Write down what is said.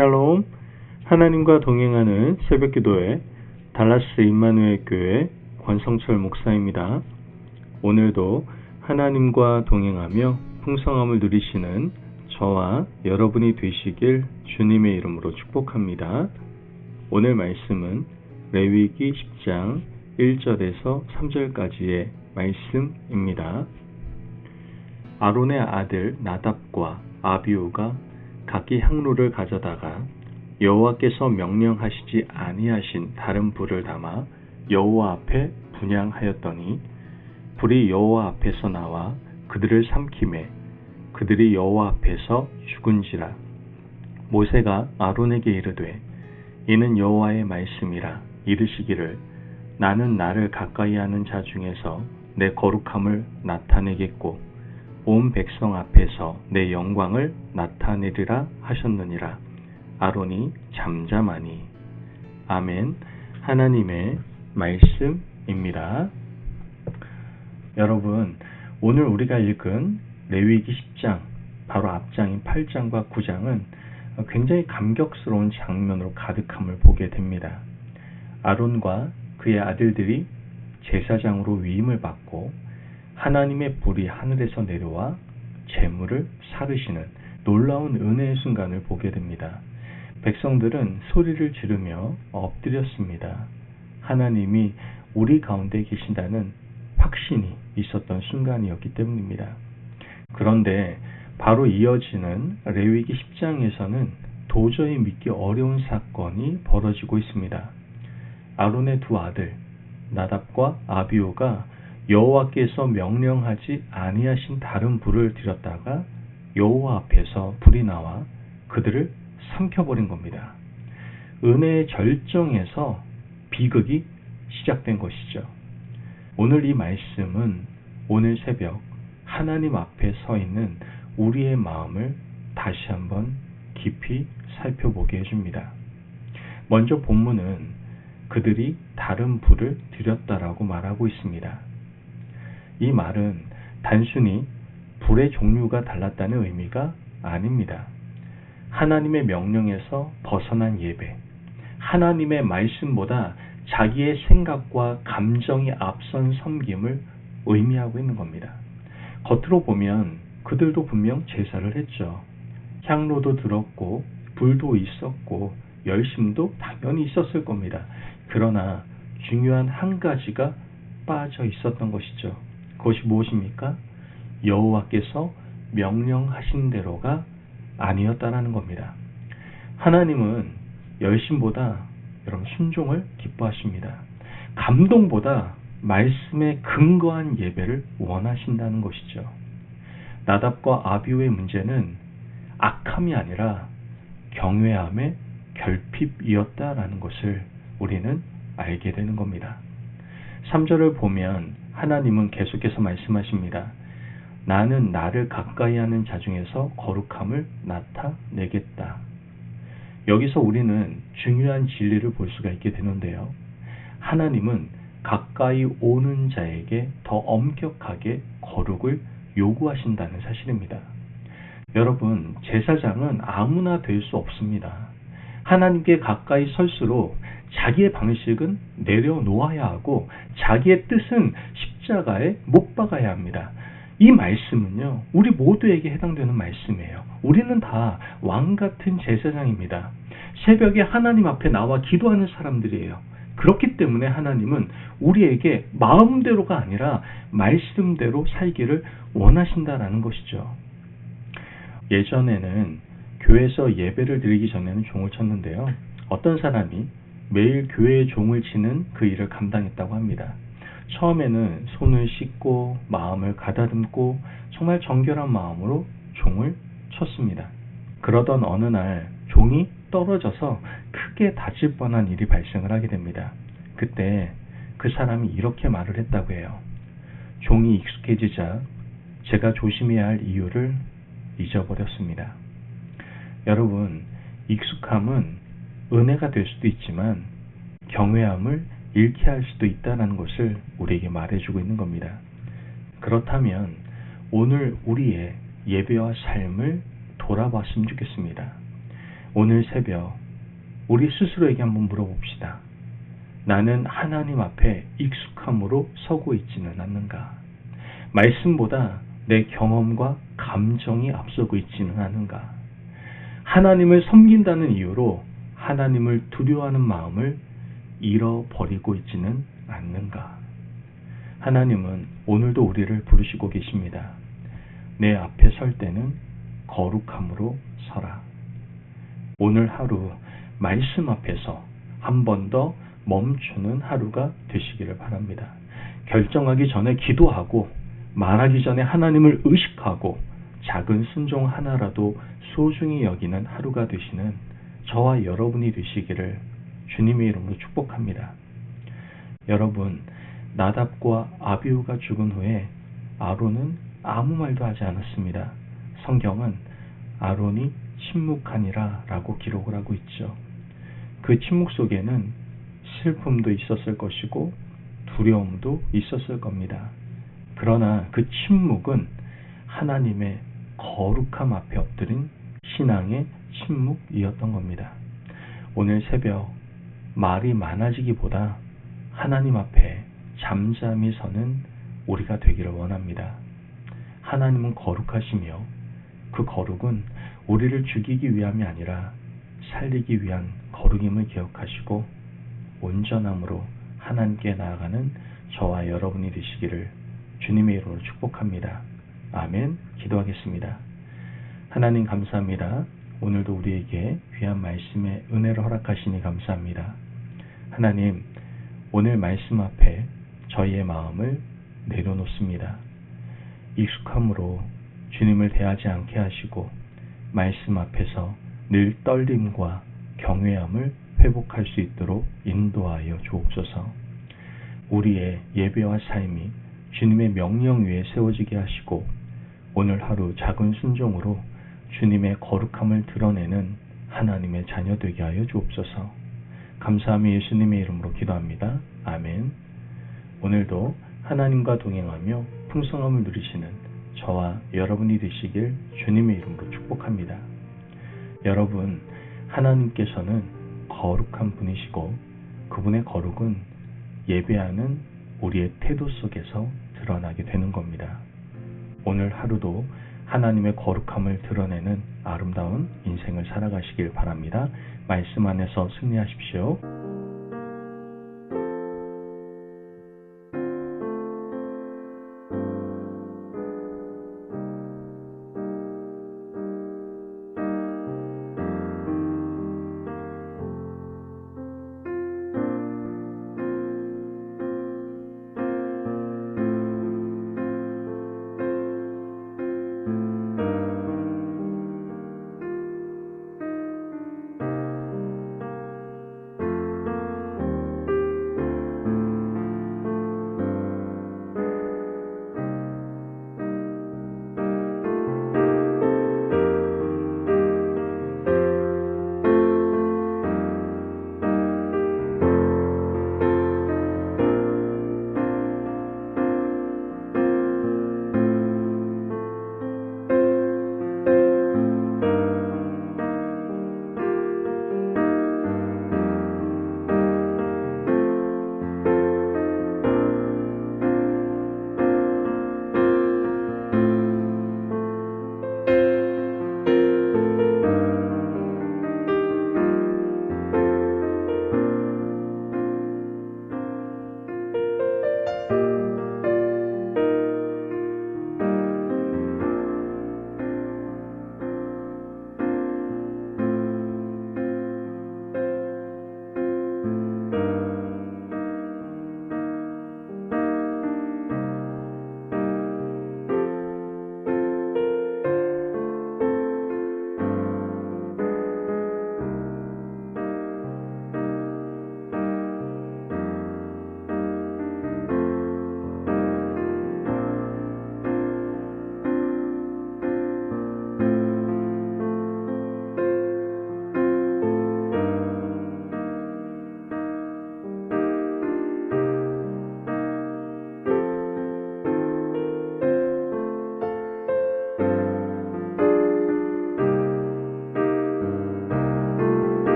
샬롬, 하나님과 동행하는 새벽기도회 달라스 임마누엘 교회 권성철 목사입니다. 오늘도 하나님과 동행하며 풍성함을 누리시는 저와 여러분이 되시길 주님의 이름으로 축복합니다. 오늘 말씀은 레위기 10장 1절에서 3절까지의 말씀입니다. 아론의 아들 나답과 아비후가 각기 향로를 가져다가 여호와께서 명령하시지 아니하신 다른 불을 담아 여호와 앞에 분향하였더니 불이 여호와 앞에서 나와 그들을 삼키매 그들이 여호와 앞에서 죽은지라. 모세가 아론에게 이르되 이는 여호와의 말씀이라. 이르시기를 나는 나를 가까이하는 자 중에서 내 거룩함을 나타내겠고 온 백성 앞에서 내 영광을 나타내리라 하셨느니라. 아론이 잠잠하니. 아멘. 하나님의 말씀입니다. 여러분, 오늘 우리가 읽은 레위기 10장, 바로 앞장인 8장과 9장은 굉장히 감격스러운 장면으로 가득함을 보게 됩니다. 아론과 그의 아들들이 제사장으로 위임을 받고 하나님의 불이 하늘에서 내려와 재물을 사르시는 놀라운 은혜의 순간을 보게 됩니다. 백성들은 소리를 지르며 엎드렸습니다. 하나님이 우리 가운데 계신다는 확신이 있었던 순간이었기 때문입니다. 그런데 바로 이어지는 레위기 10장에서는 도저히 믿기 어려운 사건이 벌어지고 있습니다. 아론의 두 아들 나답과 아비후가 여호와께서 명령하지 아니하신 다른 불을 들였다가 여호와 앞에서 불이 나와 그들을 삼켜버린 겁니다. 은혜의 절정에서 비극이 시작된 것이죠. 오늘 이 말씀은 오늘 새벽 하나님 앞에 서 있는 우리의 마음을 다시 한번 깊이 살펴보게 해줍니다. 먼저 본문은 그들이 다른 불을 들였다라고 말하고 있습니다. 이 말은 단순히 불의 종류가 달랐다는 의미가 아닙니다. 하나님의 명령에서 벗어난 예배, 하나님의 말씀보다 자기의 생각과 감정이 앞선 섬김을 의미하고 있는 겁니다. 겉으로 보면 그들도 분명 제사를 했죠. 향로도 들었고 불도 있었고 열심도 당연히 있었을 겁니다. 그러나 중요한 한 가지가 빠져 있었던 것이죠. 그것이 무엇입니까? 여호와께서 명령하신 대로가 아니었다라는 겁니다. 하나님은 열심보다 여러분 순종을 기뻐하십니다. 감동보다 말씀에 근거한 예배를 원하신다는 것이죠. 나답과 아비후의 문제는 악함이 아니라 경외함의 결핍이었다라는 것을 우리는 알게 되는 겁니다. 3절을 보면 하나님은 계속해서 말씀하십니다. 나는 나를 가까이 하는 자 중에서 거룩함을 나타내겠다. 여기서 우리는 중요한 진리를 볼 수가 있게 되는데요. 하나님은 가까이 오는 자에게 더 엄격하게 거룩을 요구하신다는 사실입니다. 여러분, 제사장은 아무나 될 수 없습니다. 하나님께 가까이 설수록 자기의 방식은 내려놓아야 하고 자기의 뜻은 십자가에 못 박아야 합니다. 이 말씀은요, 우리 모두에게 해당되는 말씀이에요. 우리는 다 왕같은 제사장입니다. 새벽에 하나님 앞에 나와 기도하는 사람들이에요. 그렇기 때문에 하나님은 우리에게 마음대로가 아니라 말씀대로 살기를 원하신다라는 것이죠. 예전에는 교회에서 예배를 드리기 전에는 종을 쳤는데요. 어떤 사람이 매일 교회에 종을 치는 그 일을 감당했다고 합니다. 처음에는 손을 씻고 마음을 가다듬고 정말 정결한 마음으로 종을 쳤습니다. 그러던 어느 날 종이 떨어져서 크게 다칠 뻔한 일이 발생을 하게 됩니다. 그때 그 사람이 이렇게 말을 했다고 해요. 종이 익숙해지자 제가 조심해야 할 이유를 잊어버렸습니다. 여러분, 익숙함은 은혜가 될 수도 있지만 경외함을 잃게 할 수도 있다는 것을 우리에게 말해주고 있는 겁니다. 그렇다면 오늘 우리의 예배와 삶을 돌아봤으면 좋겠습니다. 오늘 새벽 우리 스스로에게 한번 물어봅시다. 나는 하나님 앞에 익숙함으로 서고 있지는 않는가? 말씀보다 내 경험과 감정이 앞서고 있지는 않은가? 하나님을 섬긴다는 이유로 하나님을 두려워하는 마음을 잃어버리고 있지는 않는가? 하나님은 오늘도 우리를 부르시고 계십니다. 내 앞에 설 때는 거룩함으로 서라. 오늘 하루 말씀 앞에서 한 번 더 멈추는 하루가 되시기를 바랍니다. 결정하기 전에 기도하고 말하기 전에 하나님을 의식하고 작은 순종 하나라도 소중히 여기는 하루가 되시는 저와 여러분이 되시기를 주님의 이름으로 축복합니다. 여러분, 나답과 아비후가 죽은 후에 아론은 아무 말도 하지 않았습니다. 성경은 아론이 침묵하니라 라고 기록을 하고 있죠. 그 침묵 속에는 슬픔도 있었을 것이고 두려움도 있었을 겁니다. 그러나 그 침묵은 하나님의 거룩함 앞에 엎드린 신앙의 침묵이었던 겁니다. 오늘 새벽 말이 많아지기보다 하나님 앞에 잠잠히 서는 우리가 되기를 원합니다. 하나님은 거룩하시며 그 거룩은 우리를 죽이기 위함이 아니라 살리기 위한 거룩임을 기억하시고 온전함으로 하나님께 나아가는 저와 여러분이 되시기를 주님의 이름으로 축복합니다. 아멘. 기도하겠습니다. 하나님 감사합니다. 오늘도 우리에게 귀한 말씀의 은혜를 허락하시니 감사합니다. 하나님, 오늘 말씀 앞에 저희의 마음을 내려놓습니다. 익숙함으로 주님을 대하지 않게 하시고 말씀 앞에서 늘 떨림과 경외함을 회복할 수 있도록 인도하여 주옵소서. 우리의 예배와 삶이 주님의 명령 위에 세워지게 하시고 오늘 하루 작은 순종으로 주님의 거룩함을 드러내는 하나님의 자녀 되게 하여 주옵소서. 감사하며 예수님의 이름으로 기도합니다. 아멘. 오늘도 하나님과 동행하며 풍성함을 누리시는 저와 여러분이 되시길 주님의 이름으로 축복합니다. 여러분, 하나님께서는 거룩한 분이시고 그분의 거룩은 예배하는 우리의 태도 속에서 드러나게 되는 겁니다. 오늘 하루도 하나님의 거룩함을 드러내는 아름다운 인생을 살아가시길 바랍니다. 말씀 안에서 승리하십시오.